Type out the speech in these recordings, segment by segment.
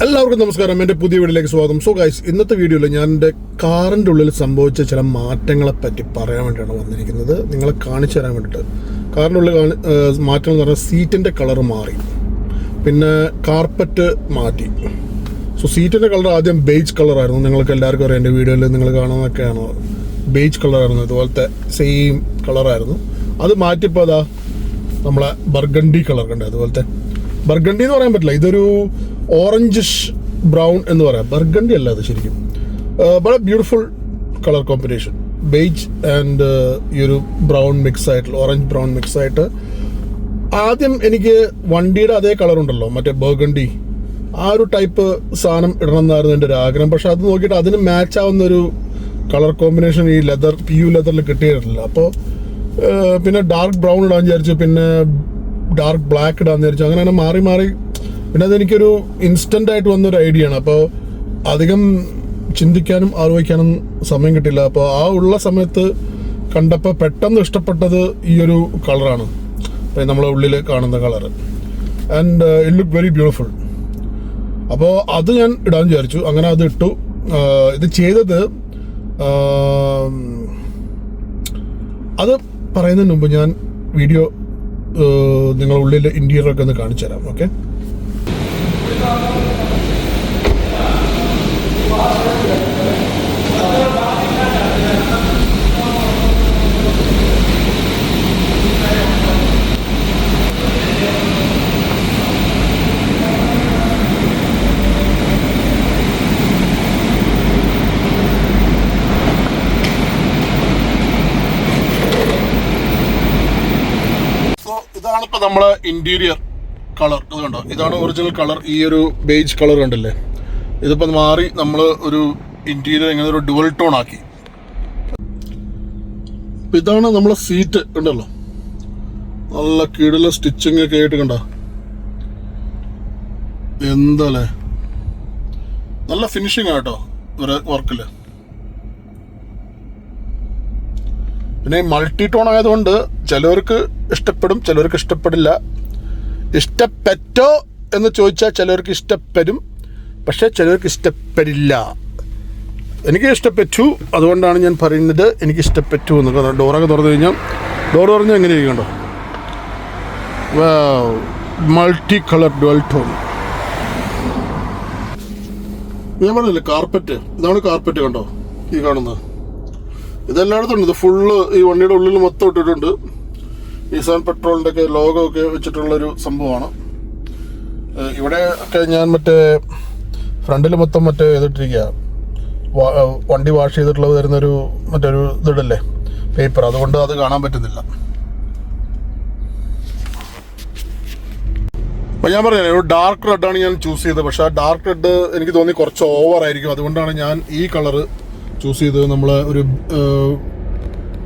എല്ലാവർക്കും നമസ്കാരം. എൻ്റെ പുതിയ വീഡിയോയിലേക്ക് സ്വാഗതം. സോ ഗൈസ്, ഇന്നത്തെ വീഡിയോയിൽ ഞാൻ എൻ്റെ കാറിൻ്റെ ഉള്ളിൽ സംഭവിച്ച ചില മാറ്റങ്ങളെ പറ്റി പറയാൻ വേണ്ടിയാണ് വന്നിരിക്കുന്നത്. നിങ്ങളെ കാണിച്ചു തരാൻ വേണ്ടിയിട്ട്. കാറിൻ്റെ ഉള്ളിൽ മാറ്റങ്ങൾ എന്ന് പറഞ്ഞാൽ സീറ്റിൻ്റെ കളർ മാറി, പിന്നെ കാർപ്പറ്റ് മാറ്റി. സോ സീറ്റിൻ്റെ കളർ ആദ്യം ബേജ് കളറായിരുന്നു. നിങ്ങൾക്ക് എല്ലാവർക്കും അറിയാം, എൻ്റെ വീഡിയോയിൽ നിങ്ങൾ കാണുന്നതൊക്കെയാണ്. ബേജ് കളറായിരുന്നു, ഇതുപോലത്തെ സെയിം കളറായിരുന്നു. അത് മാറ്റിയപ്പോൾ അതാ നമ്മളെ ബർഗണ്ടി കളർ കണ്ടേ, അതുപോലത്തെ. ബർഗണ്ടി എന്ന് പറയാൻ പറ്റില്ല, ഇതൊരു ഓറഞ്ചിഷ് ബ്രൗൺ എന്ന് പറയാം. ബർഗണ്ടി അല്ല അത് ശരിക്കും. വളരെ beautiful colour combination. Beige and ഈ ഒരു ബ്രൗൺ മിക്സ് ആയിട്ടുള്ള, ഓറഞ്ച് ബ്രൗൺ മിക്സ് ആയിട്ട്. ആദ്യം എനിക്ക് വണ്ടിയുടെ അതേ കളർ ഉണ്ടല്ലോ, മറ്റേ ബർഗണ്ടി, ആ ഒരു ടൈപ്പ് സാധനം ഇടണം എന്നായിരുന്നു എൻ്റെ ഒരു ആഗ്രഹം. പക്ഷെ അത് നോക്കിയിട്ട് അതിന് മാച്ച് ആവുന്നൊരു കളർ കോമ്പിനേഷൻ ഈ ലെതർ, PU ലെതറിൽ കിട്ടിയിട്ടില്ല. അപ്പോൾ പിന്നെ ഡാർക്ക് ബ്രൗൺ ഇടാൻ വിചാരിച്ചു, പിന്നെ ഡാർക്ക് ബ്ലാക്ക് ഇടാൻ വിചാരിച്ചു. അങ്ങനെ മാറി മാറി. പിന്നെ അതെനിക്കൊരു ഇൻസ്റ്റൻ്റ് ആയിട്ട് വന്നൊരു ഐഡിയ ആണ്. അപ്പോൾ അധികം ചിന്തിക്കാനും ആലോചിക്കാനും സമയം കിട്ടില്ല. അപ്പോൾ ആ ഉള്ള സമയത്ത് കണ്ടപ്പോൾ പെട്ടെന്ന് ഇഷ്ടപ്പെട്ടത് ഈ ഒരു കളറാണ്, നമ്മളെ ഉള്ളിൽ കാണുന്ന colour. And it look very beautiful. അപ്പോൾ അത് ഞാൻ ഇടാൻ വിചാരിച്ചു. അങ്ങനെ അത് ഇട്ടു. ഇത് ചെയ്തത്, അത് പറയുന്നതിന് മുമ്പ് ഞാൻ വീഡിയോ നിങ്ങളുടെ ഉള്ളിൽ ഇൻറ്റീരിയറൊക്കെ ഒന്ന് കാണിച്ചു തരാം. ഓക്കെ, ഇതാണ് ഇപ്പൊ നമ്മളെ ഇന്റീരിയർ കളർ. ഇത് കണ്ടോ, ഇതാണ് ഒറിജിനൽ കളർ. ഈ ഒരു ബേജ് കളർ കണ്ടില്ലേ, ഇതിപ്പോൾ മാറി നമ്മൾ ഒരു ഇന്റീരിയർ ഇങ്ങനെ ഒരു ഡുവൽ ടോൺ ആക്കി. ഇതാണ് നമ്മളെ സീറ്റ് കണ്ടല്ലോ, നല്ല കീഴിലെ സ്റ്റിച്ചിങ് ഒക്കെ ആയിട്ട് കണ്ടോ, എന്താല്ലേ, നല്ല ഫിനിഷിങ് ആട്ടോ ഒരു വർക്കില്. പിന്നെ മൾട്ടി ടോൺ ആയതുകൊണ്ട് ചിലവർക്ക് ഇഷ്ടപ്പെടും, ചിലവർക്ക് ഇഷ്ടപ്പെടില്ല. ഇഷ്ടപ്പെട്ടോ എന്ന് ചോദിച്ചാൽ ചിലവർക്ക് ഇഷ്ടപ്പെടും, പക്ഷെ ചിലവർക്ക് ഇഷ്ടപ്പെടില്ല. എനിക്ക് ഇഷ്ടപ്പെട്ടു, അതുകൊണ്ടാണ് ഞാൻ പറയുന്നത് എനിക്ക് ഇഷ്ടപ്പെട്ടു എന്ന്. ഡോറൊക്കെ തുറന്നു കഴിഞ്ഞാൽ, ഡോർ തുറഞ്ഞാൽ എങ്ങനെ ഇരിക്കണ്ടോ, മൾട്ടി കളർ ഡുവൽ ടോൺ. ഞാൻ പറഞ്ഞില്ലേ കാർപ്പറ്റ്, ഇതാണ് കാർപ്പറ്റ് കണ്ടോ, ഈ കാണുന്നത്. ഇതെല്ലായിടത്തും ഉണ്ട്. ഇത് ഫുള്ള് ഈ വണ്ടിയുടെ ഉള്ളിൽ മൊത്തം ഇട്ടിട്ടുണ്ട്. നിസാൻ പെട്രോളിൻ്റെ ഒക്കെ ലോഗോ ഒക്കെ വെച്ചിട്ടുള്ളൊരു സംഭവമാണ്. ഇവിടെ ഒക്കെ ഞാൻ മറ്റേ ഫ്രണ്ടിൽ മൊത്തം മറ്റേ ഇതിട്ടിരിക്കുക, വണ്ടി വാഷ് ചെയ്തിട്ടുള്ളത് തരുന്നൊരു മറ്റൊരു ഇതിടല്ലേ, പേപ്പർ. അതുകൊണ്ട് അത് കാണാൻ പറ്റുന്നില്ല. അപ്പം ഞാൻ പറഞ്ഞത് ഒരു ഡാർക്ക് റെഡാണ് ഞാൻ ചൂസ് ചെയ്തത്. പക്ഷെ ആ ഡാർക്ക് റെഡ് എനിക്ക് തോന്നി കുറച്ച് ഓവർ ആയിരിക്കും. അതുകൊണ്ടാണ് ഞാൻ ഈ കളറ് ചൂസ് ചെയ്തത്. നമ്മൾ ഒരു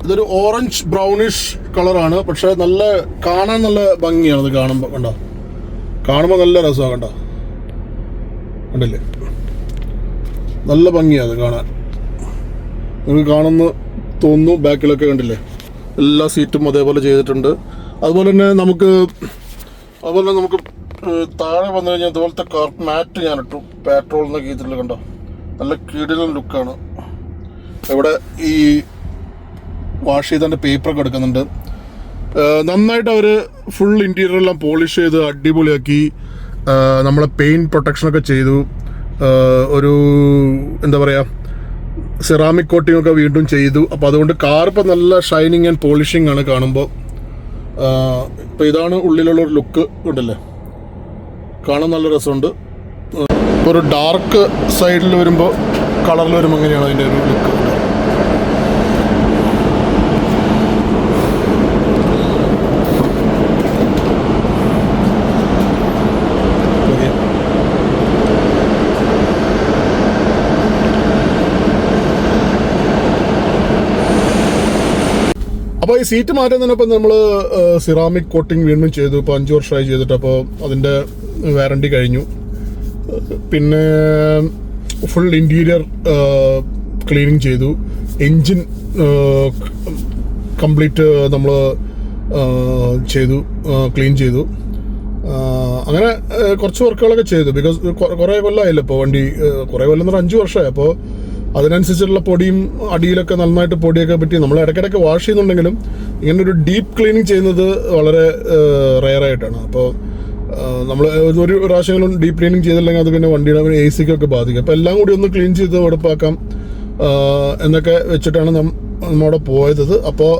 ഇതൊരു ഓറഞ്ച് ബ്രൗണിഷ് കളറാണ്, പക്ഷെ നല്ല കാണാൻ നല്ല ഭംഗിയാണ്. ഇത് കാണുമ്പോൾ കണ്ടോ, കാണുമ്പോൾ നല്ല രസമാണ് കണ്ടോ, കണ്ടില്ലേ, നല്ല ഭംഗിയാണ് കാണാൻ. നിങ്ങൾക്ക് കാണുന്ന തോന്നുന്നു. ബാക്കിലൊക്കെ കണ്ടില്ലേ, എല്ലാ സീറ്റും അതേപോലെ ചെയ്തിട്ടുണ്ട്. അതുപോലെ തന്നെ നമുക്ക് താഴെ വന്നു കഴിഞ്ഞാൽ ഇതുപോലത്തെ കാർപ്പ് മാറ്റ് ഞാൻ ഇട്ടു, പെട്രോൾ എന്നൊക്കെ ചെയ്തിട്ടുള്ള കണ്ടോ, നല്ല കിടിലൻ ലുക്കാണ്. ഇവിടെ ഈ വാഷ് ചെയ്തതിൻ്റെ പേപ്പറൊക്കെ എടുക്കുന്നുണ്ട്. നന്നായിട്ട് അവർ ഫുൾ ഇൻറ്റീരിയറെല്ലാം പോളിഷ് ചെയ്ത് അടിപൊളിയാക്കി. നമ്മളെ പെയിൻറ്റ് പ്രൊട്ടക്ഷനൊക്കെ ചെയ്തു. ഒരു എന്താ പറയുക, സെറാമിക് കോട്ടിംഗ് ഒക്കെ വീണ്ടും ചെയ്തു. അപ്പോൾ അതുകൊണ്ട് കാർ ഇപ്പം നല്ല ഷൈനിങ് ആൻഡ് പോളിഷിങ് ആണ് കാണുമ്പോൾ. ഇപ്പോൾ ഇതാണ് ഉള്ളിലുള്ളൊരു ലുക്ക് ഉണ്ടല്ലേ, കാണാൻ നല്ല രസമുണ്ട്. ഇപ്പോൾ ഒരു ഡാർക്ക് സൈഡിൽ വരുമ്പോൾ, കളറിൽ വരുമ്പോൾ എങ്ങനെയാണ് അതിൻ്റെ ഒരു ലുക്ക്. അപ്പോൾ ഈ സീറ്റ് മാറ്റുന്നതിനൊപ്പം നമ്മൾ സിറാമിക് കോട്ടിങ് വീണ്ടും ചെയ്തു. ഇപ്പോൾ 5 വർഷമായി ചെയ്തിട്ട്. അപ്പോൾ അതിൻ്റെ വാറണ്ടി കഴിഞ്ഞു. പിന്നെ ഫുൾ ഇൻറ്റീരിയർ ക്ലീനിങ് ചെയ്തു. എൻജിൻ കംപ്ലീറ്റ് നമ്മൾ ചെയ്തു, ക്ലീൻ ചെയ്തു. അങ്ങനെ കുറച്ച് വർക്കുകളൊക്കെ ചെയ്തു. ബിക്കോസ് കുറേ കൊല്ലമായില്ല ഇപ്പോൾ വണ്ടി, കുറേ കൊല്ലം എന്ന് പറഞ്ഞാൽ 5 വർഷമായി. അപ്പോൾ അതിനനുസരിച്ചുള്ള പൊടിയും അടിയിലൊക്കെ നന്നായിട്ട് പൊടിയൊക്കെ പറ്റി നമ്മൾ ഇടയ്ക്കിടയ്ക്ക് വാഷ് ചെയ്യുന്നുണ്ടെങ്കിലും ഇങ്ങനൊരു ഡീപ്പ് ക്ലീനിങ് ചെയ്യുന്നത് വളരെ റെയറായിട്ടാണ്. അപ്പോൾ നമ്മൾ ഒരു പ്രാവശ്യങ്ങളും ഡീപ്പ് ക്ലീനിങ് ചെയ്തില്ലെങ്കിൽ അത് പിന്നെ വണ്ടിയുടെ AC-ക്കൊക്കെ ബാധിക്കും. അപ്പോൾ എല്ലാം കൂടി ഒന്ന് ക്ലീൻ ചെയ്ത് വെടുപ്പാക്കാം എന്നൊക്കെ വെച്ചിട്ടാണ് നമ്മവിടെ പോയത്. അപ്പോൾ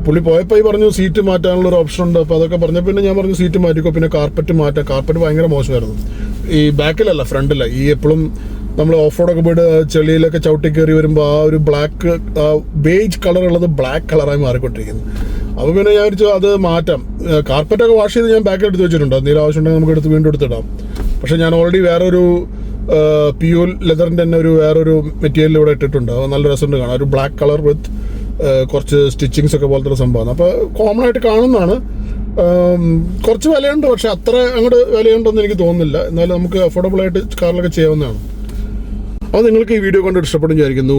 പുള്ളി പോയപ്പോൾ ഈ പറഞ്ഞു സീറ്റ് മാറ്റാനുള്ളൊരു ഓപ്ഷൻ ഉണ്ട്. അപ്പോൾ അതൊക്കെ പറഞ്ഞപ്പോൾ പിന്നെ ഞാൻ പറഞ്ഞു സീറ്റ് മാറ്റിക്കോ, പിന്നെ കാർപ്പറ്റ് മാറ്റാം. കാർപ്പറ്റ് ഭയങ്കര മോശമായിരുന്നു, ഈ ബാക്കിലല്ല ഫ്രണ്ടില്ല. ഈ എപ്പോഴും നമ്മൾ ഓഫ് റോഡൊക്കെ പോയിട്ട് ചെളിയിലൊക്കെ ചവിട്ടി കയറി വരുമ്പോൾ ആ ഒരു ബ്ലാക്ക് ബേജ് കളറുള്ളത് ബ്ലാക്ക് കളറായി മാറിക്കൊണ്ടിരിക്കുന്നു. അപ്പോൾ പിന്നെ ഞാൻ വിചാരിച്ചു അത് മാറ്റാം. കാർപ്പറ്റൊക്കെ വാഷ് ചെയ്ത് ഞാൻ ബാക്കിൽ എടുത്ത് വെച്ചിട്ടുണ്ട്, എന്തെങ്കിലും ആവശ്യമുണ്ടെങ്കിൽ നമുക്ക് വീണ്ടും എടുത്തിടാം. പക്ഷേ ഞാൻ ഓൾറെഡി വേറൊരു പ്യൂർ ലെതറിൻ്റെ തന്നെ വേറൊരു മെറ്റീരിയൽ ഇവിടെ ഇട്ടിട്ടുണ്ട്. അത് നല്ല രസമുണ്ട് കാണാം, ഒരു ബ്ലാക്ക് കളർ വിത്ത് കുറച്ച് സ്റ്റിച്ചിങ്സ് ഒക്കെ പോലത്തെ ഒരു സംഭവമാണ്. അപ്പോൾ കോമൺ ആയിട്ട് കാണുന്നതാണ്. കുറച്ച് വിലയുണ്ട്, പക്ഷെ അത്ര അങ്ങോട്ട് വിലയുണ്ടെന്ന് എനിക്ക് തോന്നുന്നില്ല. എന്നാലും നമുക്ക് അഫോർഡബിൾ ആയിട്ട് കാറിലൊക്കെ ചെയ്യാവുന്നതാണ്. അപ്പോൾ നിങ്ങൾക്ക് ഈ വീഡിയോ കണ്ടിട്ട് ഇഷ്ടപ്പെടും വിചാരിക്കുന്നു.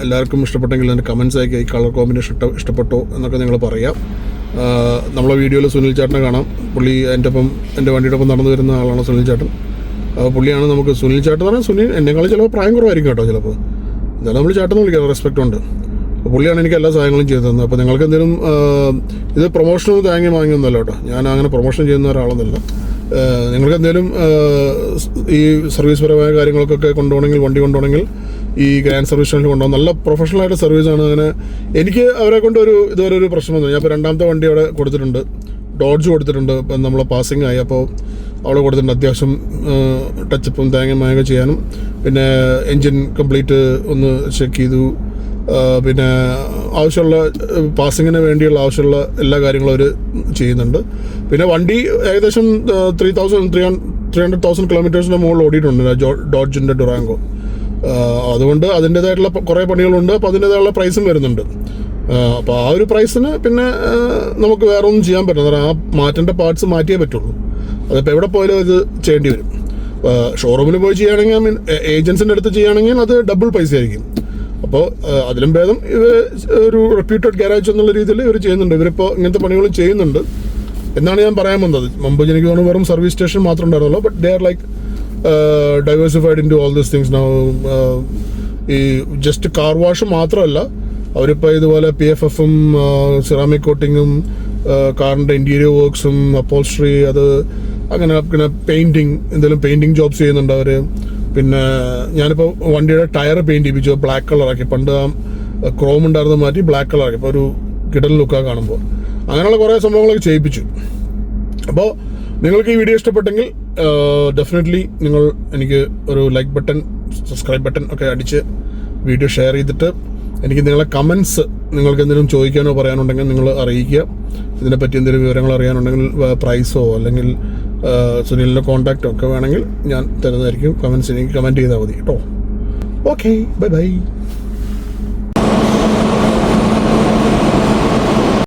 എല്ലാവർക്കും ഇഷ്ടപ്പെട്ടെങ്കിൽ എൻ്റെ കമൻസ് അയക്കുക. ഈ കളർ കോമ്പിനേഷൻ ഇഷ്ടപ്പെട്ടോ എന്നൊക്കെ നിങ്ങൾ പറയാം. നമ്മളെ വീഡിയോയിൽ സുനിൽ ചേട്ടനെ കാണാം. പുള്ളി എൻ്റെ വണ്ടിയുടെ ഒപ്പം നടന്നു വരുന്ന ആളാണ് സുനിൽ ചേട്ടൻ. പുള്ളിയാണ് നമുക്ക് സുനിൽ ചേട്ടൻ എന്ന് പറഞ്ഞാൽ സുനിൽ എന്നെക്കാളും ചിലപ്പോൾ പ്രായം കുറവായിരിക്കും കേട്ടോ ചിലപ്പോൾ. എന്നാലും നമ്മൾ ചേട്ടൻ വിളിക്കാം, റെസ്പെക്റ്റ് ഉണ്ട്. പുള്ളിയാണ് എനിക്ക് എല്ലാ സഹായങ്ങളും ചെയ്തു തന്നത്. അപ്പോൾ നിങ്ങൾക്ക് എന്തെങ്കിലും ഇത് പ്രൊമോഷനും തേങ്ങ വാങ്ങിയൊന്നുമല്ല കേട്ടോ, ഞാൻ അങ്ങനെ പ്രൊമോഷൻ ചെയ്യുന്ന ഒരാളൊന്നുമല്ല. നിങ്ങൾക്ക് എന്തെങ്കിലും ഈ സർവീസ് പരമായ കാര്യങ്ങൾക്കൊക്കെ കൊണ്ടുപോകണമെങ്കിൽ, വണ്ടി കൊണ്ടുപോകണമെങ്കിൽ ഈ ഗ്രാൻഡ് സർവീസ് സ്റ്റേഷനിൽ കൊണ്ടുപോകും. നല്ല പ്രൊഫഷണലായിട്ട് സർവീസാണ്. അങ്ങനെ എനിക്ക് അവരെ കൊണ്ട് ഇതുവരെ ഒരു പ്രശ്നമൊന്നും. ഞാൻ ഇപ്പോൾ രണ്ടാമത്തെ വണ്ടി അവിടെ കൊടുത്തിട്ടുണ്ട്, ഡോഡ്ജ് കൊടുത്തിട്ടുണ്ട്. ഇപ്പം നമ്മൾ പാസിംഗ് ആയി, അപ്പോൾ അവിടെ കൊടുത്തിട്ടുണ്ട്. അത്യാവശ്യം ടച്ചപ്പും തേങ്ങയൊക്കെ ചെയ്യാനും, പിന്നെ എൻജിൻ കംപ്ലീറ്റ് ഒന്ന് ചെക്ക് ചെയ്തു. പിന്നെ ആവശ്യമുള്ള പാസിങ്ങിന് വേണ്ടിയുള്ള ആവശ്യമുള്ള എല്ലാ കാര്യങ്ങളും അവർ ചെയ്യുന്നുണ്ട്. പിന്നെ വണ്ടി ഏകദേശം 300,000 കിലോമീറ്റേഴ്സിൻ്റെ മുകളിൽ ഓടിയിട്ടുണ്ട് ഡോഡ്ജിൻ്റെ ഡുറാങ്കോ. അതുകൊണ്ട് അതിൻ്റേതായിട്ടുള്ള കുറേ പണികളുണ്ട്. അപ്പോൾ അതിൻ്റേതായുള്ള പ്രൈസും വരുന്നുണ്ട്. അപ്പോൾ ആ ഒരു പ്രൈസിന് പിന്നെ നമുക്ക് വേറെ ഒന്നും ചെയ്യാൻ പറ്റില്ല. ആ മാറ്റേണ്ട പാർട്സ് മാറ്റിയേ പറ്റുള്ളൂ. അതിപ്പോൾ എവിടെ പോയാലും ഇത് ചെയ്യേണ്ടി വരും. ഷോറൂമിൽ പോയി ചെയ്യുകയാണെങ്കിൽ, ഏജൻസിൻ്റെ അടുത്ത് ചെയ്യുകയാണെങ്കിൽ അത് ഡബിൾ പൈസ ആയിരിക്കും. അപ്പോൾ അതിലും ഭേദം ഇവർ ഒരു റെപ്യൂട്ടഡ് ഗാരേജ് എന്നുള്ള രീതിയിൽ ഇവർ ചെയ്യുന്നുണ്ട്. ഇവരിപ്പോൾ ഇങ്ങനത്തെ പണികളും ചെയ്യുന്നുണ്ട് എന്നാണ് ഞാൻ പറയാൻ വന്നത്. മുമ്പ് എനിക്ക് തോന്നുന്നു വെറും സർവീസ് സ്റ്റേഷൻ മാത്രം ഉണ്ടായിരുന്നല്ലോ. But they are like diversified into all these things now. ഈ ജസ്റ്റ് കാർ വാഷ് മാത്രമല്ല, അവരിപ്പോൾ ഇതുപോലെ PFF-ഉം സിറാമിക് കോട്ടിങ്ങും കാറിൻ്റെ ഇൻറ്റീരിയർ വർക്ക്സും അപ്പോൾസ്ട്രി, അത് അങ്ങനെ പിന്നെ എന്തെങ്കിലും പെയിൻറ്റിങ് ജോബ്സ് ചെയ്യുന്നുണ്ട് അവർ. പിന്നെ ഞാനിപ്പോൾ വണ്ടിയുടെ ടയർ പെയിൻറ്റ് ചെയ്യിപ്പിച്ചു, ബ്ലാക്ക് കളറാക്കി. പണ്ട് ആ ക്രോം ഉണ്ടായിരുന്നത് മാറ്റി ബ്ലാക്ക് കളറാക്കി. ഇപ്പോൾ ഒരു കിടൽ ലുക്കാണ് കാണുമ്പോൾ. അങ്ങനെയുള്ള കുറേ സംഭവങ്ങളൊക്കെ ചെയ്യിപ്പിച്ചു. അപ്പോൾ നിങ്ങൾക്ക് ഈ വീഡിയോ ഇഷ്ടപ്പെട്ടെങ്കിൽ ഡെഫിനറ്റ്ലി നിങ്ങൾ എനിക്ക് ഒരു ലൈക്ക് ബട്ടൺ, സബ്സ്ക്രൈബ് ബട്ടൺ ഒക്കെ അടിച്ച് വീഡിയോ ഷെയർ ചെയ്തിട്ട് എനിക്ക് നിങ്ങളെ കമൻസ്, നിങ്ങൾക്ക് എന്തെങ്കിലും ചോദിക്കാനോ പറയാനുണ്ടെങ്കിൽ നിങ്ങൾ അറിയിക്കുക. ഇതിനെപ്പറ്റി എന്തെങ്കിലും വിവരങ്ങൾ അറിയാനുണ്ടെങ്കിൽ, പ്രൈസോ അല്ലെങ്കിൽ സുനിലിൻ്റെ കോൺടാക്റ്റോ ഒക്കെ വേണമെങ്കിൽ ഞാൻ തരുന്നതായിരിക്കും. കമൻസ് എനിക്ക് കമൻറ്റ് ചെയ്താൽ മതി കേട്ടോ. Okay, bye bye.